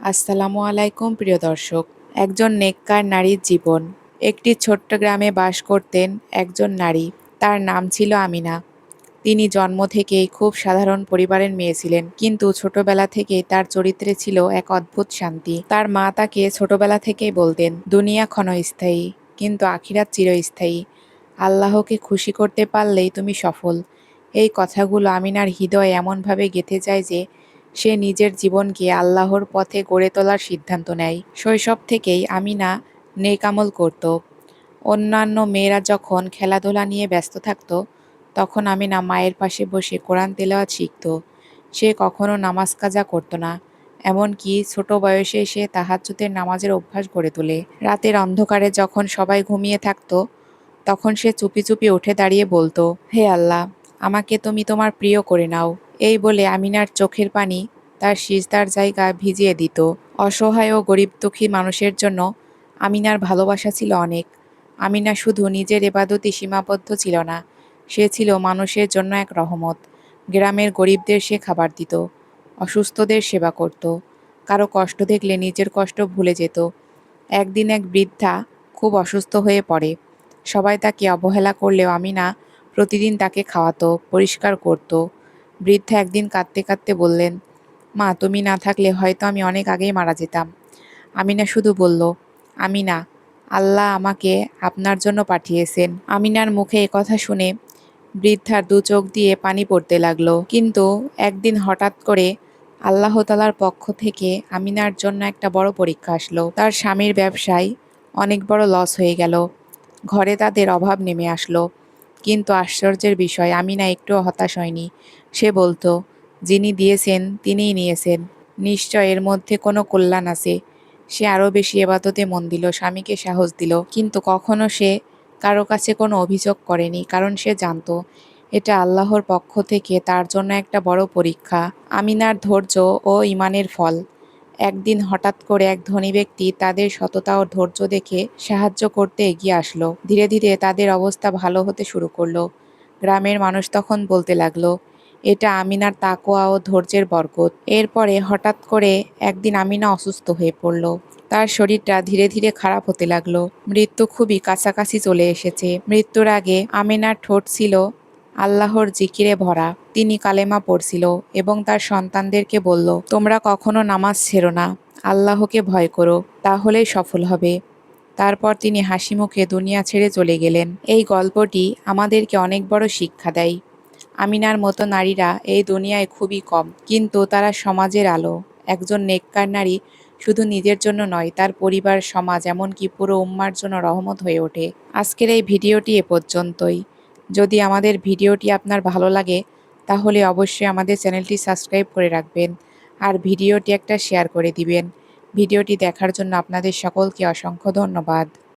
আসসালামু আলাইকুম প্রিয় দর্শক। একজন নেককার নারীর জীবন। একটি ছোট্ট গ্রামে বাস করতেন একজন নারী। তার নাম ছিল আমিনা। তিনি জন্ম থেকেই খুব সাধারণ পরিবারের মেয়ে ছিলেন, কিন্তু ছোটবেলা থেকেই তার চরিত্রে ছিল এক অদ্ভুত শান্তি। তার মা তাকে ছোটবেলা থেকেই বলতেন, দুনিয়া ক্ষণস্থায়ী, কিন্তু আখিরাত চিরস্থায়ী। আল্লাহকে খুশি করতে পারলেই তুমি সফল। এই কথাগুলো আমিনার হৃদয়ে এমনভাবে গেঁথে যায় যে সে নিজের জীবনকে আল্লাহর পথে গড়ে তোলার সিদ্ধান্ত নেয়। শৈশব থেকেই আমিনা নেক আমল করত। অন্যান্য মেয়েরা যখন খেলাধুলা নিয়ে ব্যস্ত থাকত, তখন আমিনা মায়ের পাশে বসে কোরআন তেলাওয়াত শিখত। সে কখনো নামাজ কাজা করত না, এমনকি ছোট বয়সে সে তাহাজ্জুদের নামাজের অভ্যাস গড়ে তোলে। রাতের অন্ধকারে যখন সবাই ঘুমিয়ে থাকত, তখন সে চুপি চুপি উঠে দাঁড়িয়ে বলতো, হে আল্লাহ, আমাকে তুমি তোমার প্রিয় করে নাও। এই বলে আমিনার চোখের পানি তার সিজদার জায়গা ভিজিয়ে দিত। অসহায় ও গরিব দুঃখী মানুষের জন্য আমিনার ভালোবাসা ছিল অনেক। আমিনা শুধু নিজের ইবাদতে সীমাবদ্ধ ছিল না, সে ছিল মানুষের জন্য এক রহমত। গ্রামের গরিবদের সে খাবার দিত, অসুস্থদের সেবা করত, কারো কষ্ট দেখলে নিজের কষ্ট ভুলে যেত। একদিন এক বৃদ্ধা খুব অসুস্থ হয়ে পড়ে। সবাই তাকে অবহেলা করলেও আমিনা প্রতিদিন তাকে খাওয়াতো, পরিষ্কার করত। বৃদ্ধা একদিন কাঁদতে কাঁদতে বললেন, মা, তুমি না থাকলে হয়তো আমি অনেক আগেই মারা যেতাম। আমিনা শুধু বলল, আমিনা, আল্লাহ আমাকে আপনার জন্য পাঠিয়েছেন। আমিনার মুখে কথা শুনে বৃদ্ধার দু চোখ দিয়ে পানি পড়তে লাগলো। কিন্তু একদিন হঠাৎ করে আল্লাহ তাআলার পক্ষ থেকে আমিনার জন্য একটা বড় পরীক্ষা আসলো। তার স্বামীর ব্যবসায় অনেক বড় লস হয়ে গেল। ঘরে তাদের অভাব নেমে আসলো। কিন্তু আশ্চর্যের বিষয়, আমিনা একটুও হতাশ হয়নি। সে বলতো, যিনি দিয়েছেন তিনিই নিয়েছেন, নিশ্চয় এর মধ্যে কোনো কল্যাণ আছে। সে আরও বেশি ইবাদতে মন দিল, স্বামীকে সাহস দিল, কিন্তু কখনো সে কারো কাছে কোনো অভিযোগ করেনি, কারণ সে জানতো এটা আল্লাহর পক্ষ থেকে তার জন্য একটা বড় পরীক্ষা। আমিনার ধৈর্য ও ঈমানের ফল। একদিন হঠাৎ করে এক ধনী ব্যক্তি তাদের সততা ও ধৈর্য দেখে সাহায্য করতে এগিয়ে আসলো। ধীরে ধীরে তাদের অবস্থা ভালো হতে শুরু করলো। গ্রামের মানুষ তখন বলতে লাগলো, এটা আমিনার তাকওয়া ও ধৈর্যের বরকত। এরপরে হঠাৎ করে একদিন আমিনা অসুস্থ হয়ে পড়ল। তার শরীরটা ধীরে ধীরে খারাপ হতে লাগলো। মৃত্যু খুবই কাছাকাছি চলে এসেছে। মৃত্যুর আগে আমিনার ঠোঁট ছিল আল্লাহর জিকিরে ভরা। তিনি কালেমা পড়ছিল এবং তার সন্তানদেরকে বলল, তোমরা কখনো নামাজ ছেড়ো না, আল্লাহকে ভয় করো, তাহলেই সফল হবে। তারপর তিনি হাসিমুখে দুনিয়া ছেড়ে চলে গেলেন। এই গল্পটি আমাদেরকে অনেক বড় শিক্ষা দেয়। আমিনার মতো নারীরা এই দুনিয়ায় খুবই কম, কিন্তু তারা সমাজের আলো। একজন নেককার নারী শুধু নিজের জন্য নয়, তার পরিবার, সমাজ, এমনকি পুরো উম্মার জন্য রহমত হয়ে ওঠে। আজকের এই ভিডিওটি এ পর্যন্তই। যদি আমাদের ভিডিওটি আপনার ভালো লাগে, তাহলে অবশ্যই আমাদের চ্যানেলটি সাবস্ক্রাইব করে রাখবেন আর ভিডিওটি একটা শেয়ার করে দিবেন। ভিডিওটি দেখার জন্য আপনাদের সকলকে অসংখ্য ধন্যবাদ।